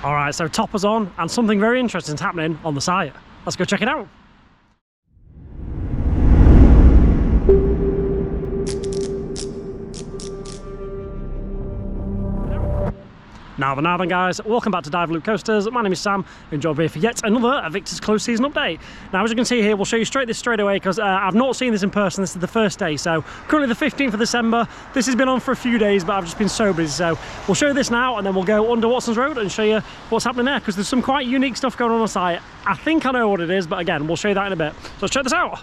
All right, so topper's on and something very interesting is happening on the site. Let's go check it out. Now then guys, welcome back to Dive Loop Coasters. My name is Sam and joined here for yet another Aviktas close season update. Now as you can see here, we'll show you straight away because I've not seen this in person. This is the first day, so currently the 15th of December. This has been on for a few days, but I've just been so busy, so we'll show you this now and then we'll go under Watson's Road and show you what's happening there because there's some quite unique stuff going on the site. I think I know what it is, but again, we'll show you that in a bit. So let's check this out.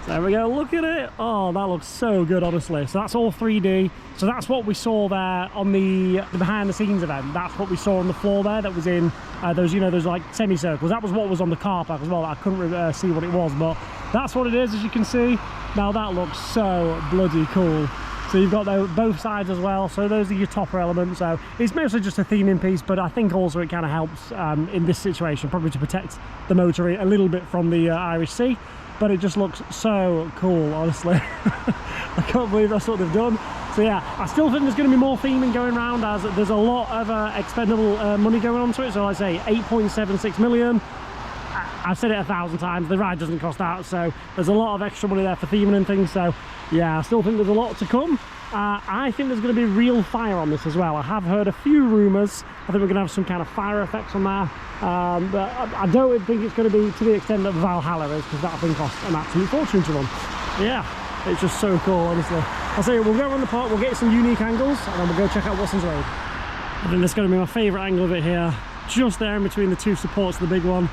There we go, look at it. Oh, that looks so good, honestly. So that's all 3D. So that's what we saw there on the behind the scenes event. That's what we saw on the floor there that was in those, you know, those like semicircles. That was what was on the car park as well. I couldn't see what it was, but that's what it is, as you can see. Now that looks so bloody cool. So you've got both sides as well. So those are your topper elements. So it's mostly just a theming piece, but I think also it kind of helps in this situation, probably to protect the motor a little bit from the Irish Sea. But it just looks so cool, honestly. I can't believe that's what they've done. So yeah, I still think there's going to be more theming going around, as there's a lot of expendable money going on to it. So I say 8.76 million. I've said it 1,000 times, the ride doesn't cost that, so there's a lot of extra money there for theming and things. So yeah, I still think there's a lot to come. I think there's going to be real fire on this as well. I have heard a few rumours. I think we're going to have some kind of fire effects on there. But I don't think it's going to be to the extent that Valhalla is, because that thing costs an absolute fortune to run. Yeah, it's just so cool, honestly. I'll say we'll go around the park, we'll get some unique angles, and then we'll go check out Watson's Road. I think this is going to be my favourite angle of it here, just there in between the two supports of the big one.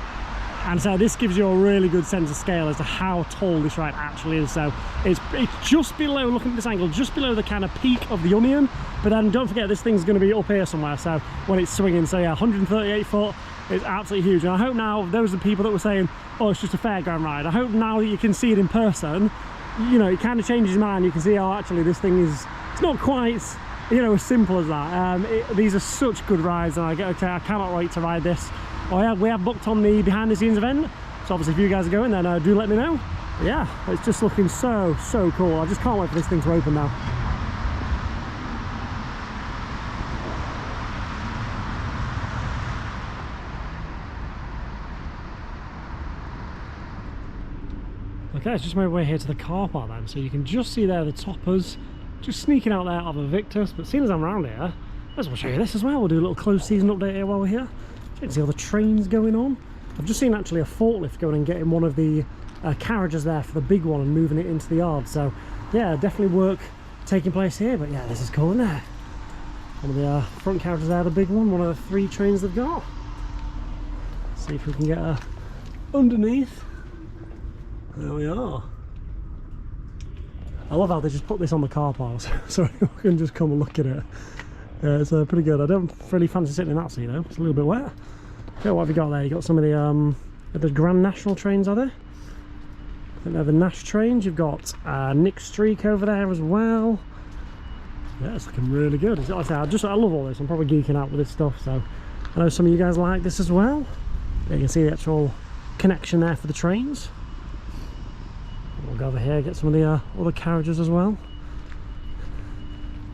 And so this gives you a really good sense of scale as to how tall this ride actually is. So it's just below, looking at this angle, just below the kind of peak of the Onion. But then don't forget, this thing's going to be up here somewhere, so when it's swinging. So yeah, 138 foot is absolutely huge. And I hope now, those are the people that were saying, oh, it's just a fairground ride. I hope now that you can see it in person, you know, it kind of changes your mind. You can see, oh, actually this thing is, it's not quite, you know, as simple as that. These are such good rides, and I cannot wait to ride this. Oh yeah, we have booked on the behind the scenes event, so obviously if you guys are going, then do let me know. But yeah, it's just looking so cool. I just can't wait for this thing to open now. Okay, it's just my way here to the car park then, so you can just see there the toppers just sneaking out there of Aviktas. But seeing as I'm around here, let's show you this as well. We'll do a little closed season update here while we're here. You can see all the trains going on. I've just seen actually a forklift going and getting one of the carriages there for the big one and moving it into the yard. So yeah, definitely work taking place here. But yeah, this is cool, isn't it? One of the front carriages there, the big one, one of the 3 trains they've got. See if we can get underneath. There we are. I love how they just put this on the car park so anyone can just come and look at it. Yeah, it's pretty good. I don't really fancy sitting in that seat though. It's a little bit wet. Okay, what have you got there? You got some of the Grand National trains, are there? I think they're the Nash trains. You've got Nick Streak over there as well. Yeah, it's looking really good. Like I say, I love all this. I'm probably geeking out with this stuff. So I know some of you guys like this as well. You can see the actual connection there for the trains. We'll go over here, get some of the other carriages as well.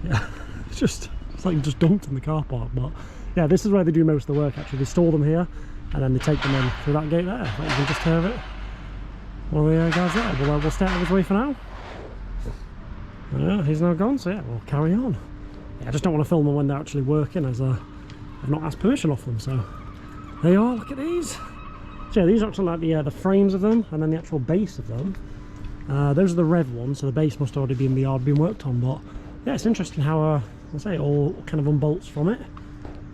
Yeah, it's like just dumped in the car park, but yeah, this is where they do most of the work actually. They store them here and then they take them in through that gate there. Like you can just hear it. One of the guys there. We'll stay out of his way for now. Yeah, he's now gone, so yeah, we'll carry on. Yeah, I just don't want to film them when they're actually working, as I've not asked permission off them. So there you are, look at these. So yeah, these are actually like the frames of them and then the actual base of them. Those are the Rev ones, so the base must already be in the yard being worked on. But yeah, it's interesting how I say it all kind of unbolts from it,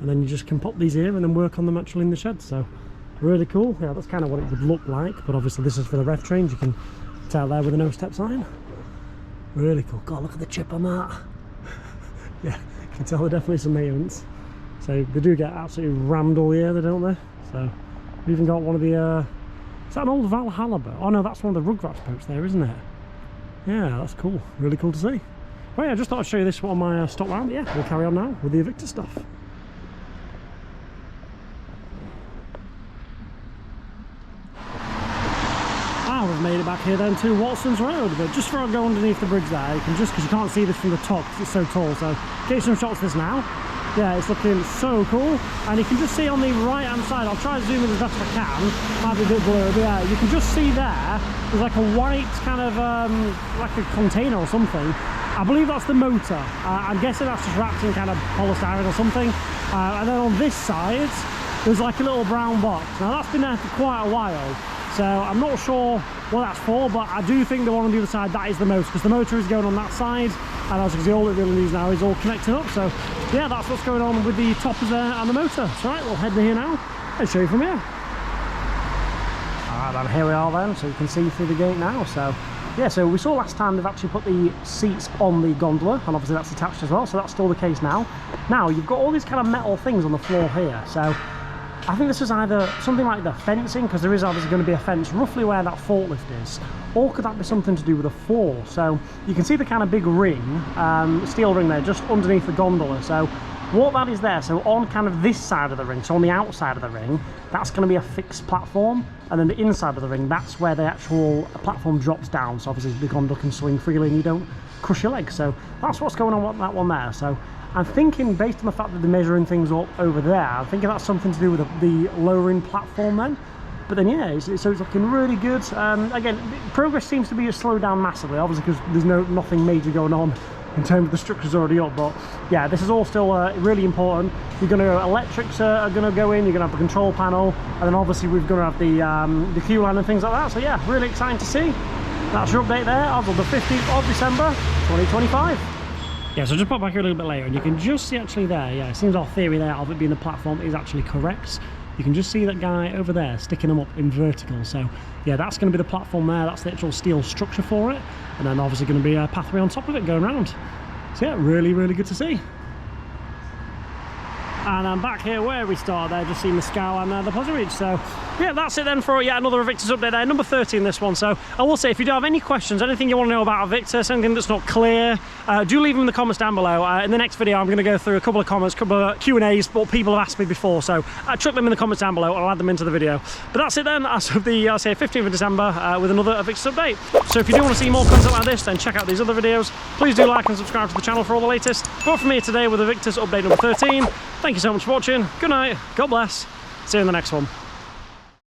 and then you just can pop these here and then work on them actually in the shed. So really cool. Yeah, that's kind of what it would look like, but obviously this is for the Rev trains. You can tell there with the no step sign. Really cool. God, look at the chip on that. Yeah, you can tell they're definitely some maintenance. So they do get absolutely rammed all year, don't they? So we've even got one of the is that an old Valhalla boat? Oh no, that's one of the Rugrats boats there, isn't it? Yeah, that's cool. Really cool to see. Well, yeah, I just thought I'd show you this on my stock round. Yeah, we'll carry on now with the Aviktas stuff. We've made it back here then to Watson's Road, but just before I go underneath the bridge there, you can just, because you can't see this from the top because it's so tall, so get some shots of this now. yeah, it's looking so cool. And you can just see on the right hand side, I'll try to zoom in as best I can, might be a bit blurry, but yeah, you can just see there's like a white kind of like a container or something. I believe that's the motor. I'm guessing that's just wrapped in kind of polystyrene or something. And then on this side there's like a little brown box. Now that's been there for quite a while, so I'm not sure what that's for, but I do think the one on the other side, that is the motor, because the motor is going on that side, and as you can see, all it really needs now is all connected up. So yeah, that's what's going on with the toppers there and the motor. So right, we'll head in here now and show you from here. Alright, then here we are then, so you can see through the gate now. So yeah, so we saw last time they've actually put the seats on the gondola, and obviously that's attached as well, so that's still the case now. Now you've got all these kind of metal things on the floor here, so I think this is either something like the fencing, because there is obviously going to be a fence roughly where that forklift is, or could that be something to do with the floor? So you can see the kind of big ring, steel ring there, just underneath the gondola. So what that is there, so on kind of this side of the ring, so on the outside of the ring, that's going to be a fixed platform, and then the inside of the ring, that's where the actual platform drops down, so obviously the gondola can swing freely and you don't crush your legs. So that's what's going on with that one there. So I'm thinking, based on the fact that they're measuring things up over there, I'm thinking that's something to do with the lowering platform then. But then yeah, so it's looking really good. Again, progress seems to be slowed down massively, obviously because there's nothing major going on in terms of the structure's already up. But yeah, this is all still really important. You're going to electrics are going to go in, you're going to have a control panel, and then obviously we're going to have the queue line and things like that. So yeah, really exciting to see. That's your update there as of the 15th of December 2025. Yeah, so just pop back here a little bit later, and you can just see actually there, yeah, it seems our theory there of it being the platform is actually correct. You can just see that guy over there sticking them up in vertical. So yeah, that's going to be the platform there, that's the actual steel structure for it, and then obviously going to be a pathway on top of it going around. So yeah, really, really good to see. And I'm back here where we started there, just seeing the scow and the Pleasure Ridge. So yeah, that's it then for another Aviktas update there, number 13 this one. So I will say, if you do have any questions, anything you want to know about Aviktas, anything that's not clear, do leave them in the comments down below. In the next video I'm going to go through a couple of comments, a couple of Q&As, what people have asked me before, so chuck them in the comments down below and I'll add them into the video. But that's it then, as of the 15th of December with another Aviktas update. So if you do want to see more content like this, then check out these other videos. Please do like and subscribe to the channel for all the latest. But from here today with Aviktas update number 13, thank you so much for watching, good night, God bless, see you in the next one.